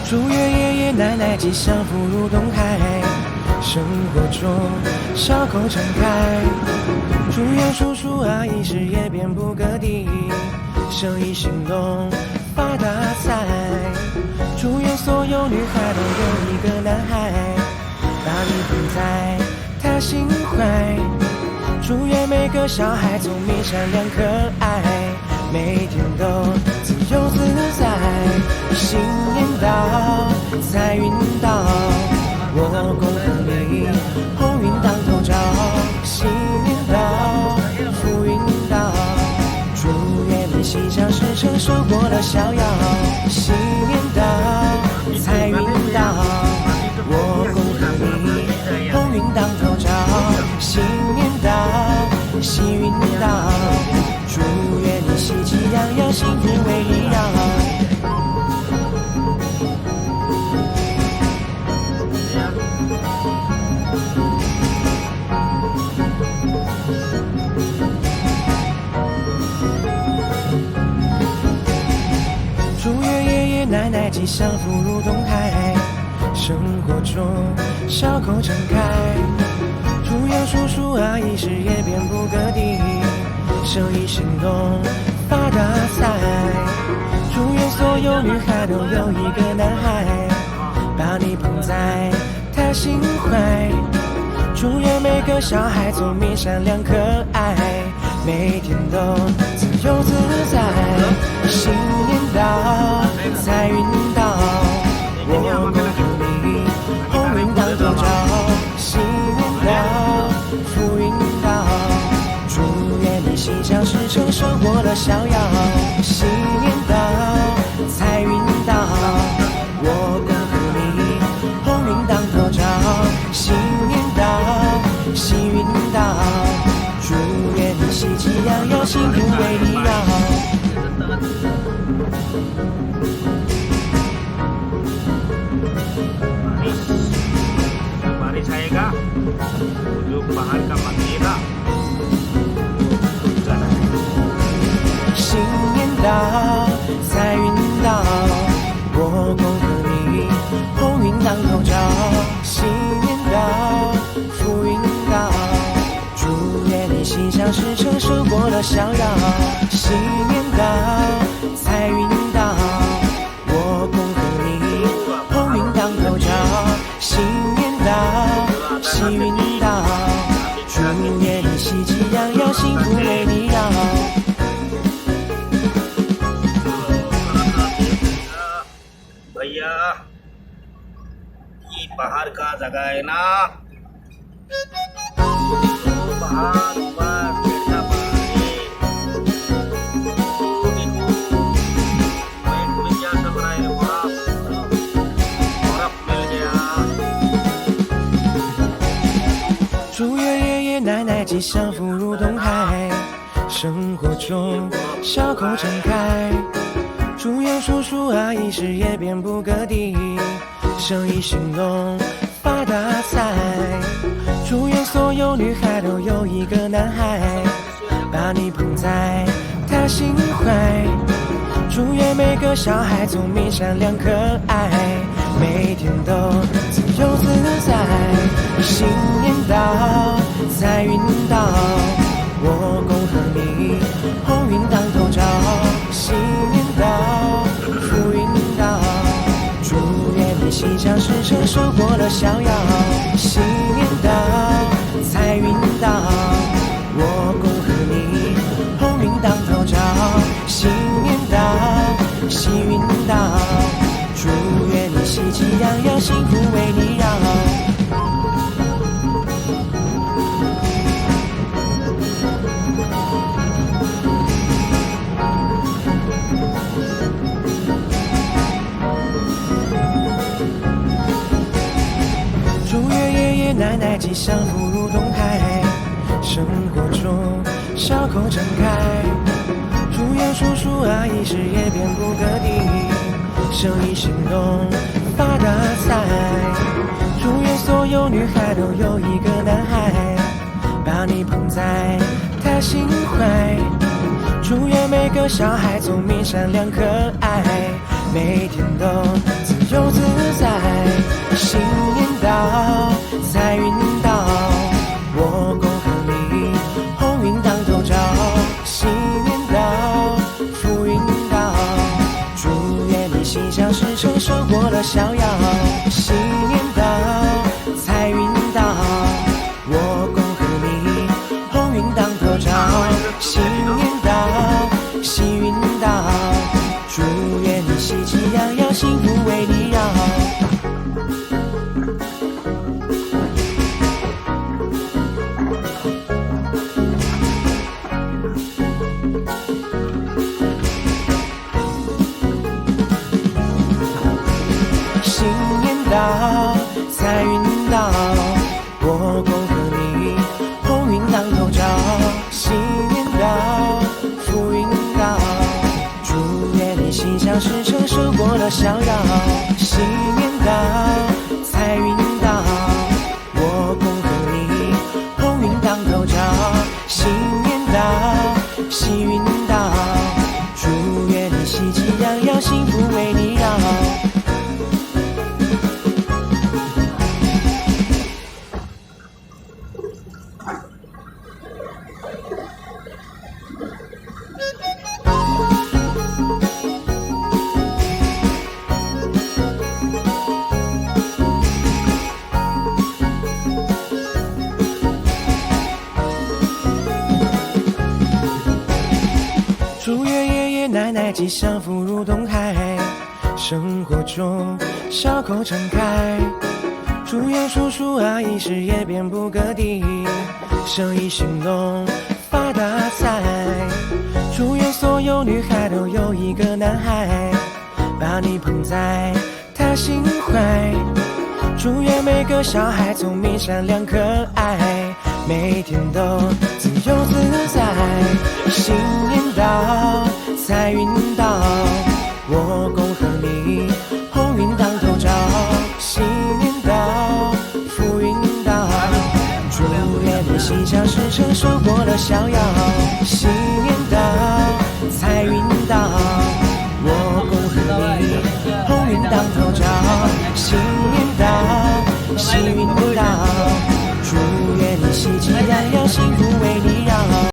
祝愿爷爷奶奶吉祥福如东海，生活中笑口常开。祝愿叔叔阿姨事业遍布各地，生意兴隆发大财。祝愿所有女孩都有一个男孩，把你捧在他心怀。祝愿每个小孩聪明善良可爱，每天都自由自在。新年到，财运到，我恭贺你，鸿运当头照。新年到，福运到，祝愿你心想事成，收获了逍遥。新年到，财运到，我恭贺你，鸿运当头照。新年到，喜运到，祝愿你喜气洋洋，幸福围绕。祝愿爷爷奶奶吉祥福如东海，生活中笑口常开。祝愿叔叔阿姨事业遍布各地，生意兴隆发大财。祝愿所有女孩都有一个男孩，把你捧在他心怀。祝愿每个小孩聪明善良可爱，每天都自由自在。新年到，财运到，我恭贺你，鸿运当头照。新年到，福运到，祝愿你心想事成，收获了逍遥。新年到，财运到，我恭贺你，鸿运当头照。新年到，喜运到，祝愿你喜气洋洋，幸福围绕。बारिश आएगा जो पहाड़ का मंदिर है 新年到，财运到，我恭贺你，鸿运当头照。新年到，福运到，祝愿你心想事成，收获了逍遥。新年到，财运到，我恭贺你，鸿运当头照。新年到，喜运到，祝愿你喜气洋洋，幸福围绕。भैया ये पहाड़ का जगह है ना पहाड़ ऊपर गिरता पानी सब रहा है बर्फ मिल गया 祝愿爷爷奶奶吉祥福如东海，生活中笑口常开。祝愿叔叔阿姨事业遍布各地，生意兴隆发大财。祝愿所有女孩都有一个男孩，把你捧在他心怀。祝愿每个小孩聪明善良可爱，每天都自由自在。新年到，财运到，我恭贺你，鸿运当头照。新年到，福运到，祝愿你心想事成，收获了逍遥。新年到，财运到，我恭贺你，鸿运当头照。新年到，喜运到，祝愿你喜气洋洋，幸福围你绕。祝愿爷爷奶奶吉祥福如东海，生活中笑口常开。祝愿叔叔阿姨事业遍布各地，生意兴隆发大财。祝愿所有女孩都有一个男孩，把你捧在他心怀。祝愿每个小孩聪明善良可爱，每天都自由自在。新年到，财运到，我恭贺你鸿运当头照。新年到，福运到，祝愿你心想事成，生活乐逍遥。新年到，财运到，我恭贺你鸿运当头照。新年到，喜运到，祝愿你喜气洋洋，幸福为你绕。新年到，财运到，我恭贺你鸿运当头照。新年到，福运到，祝愿你心想事成，生活乐逍遥。新年到，财运到，我恭贺你鸿运当头照。新年到，喜运到，祝愿你喜气洋洋，幸福为你绕。祝愿爷爷奶奶吉祥福如东海，生活中笑口常开。祝愿叔叔阿姨事业遍布各地，生意兴隆发大财。祝愿所有女孩都有一个男孩，把你捧在他心怀。祝愿每个小孩聪明善良可爱，每天都自由自在。新年到，财运到，我恭贺你鸿运当头照。新年到，福运到，祝愿你心想事成，生活乐逍遥。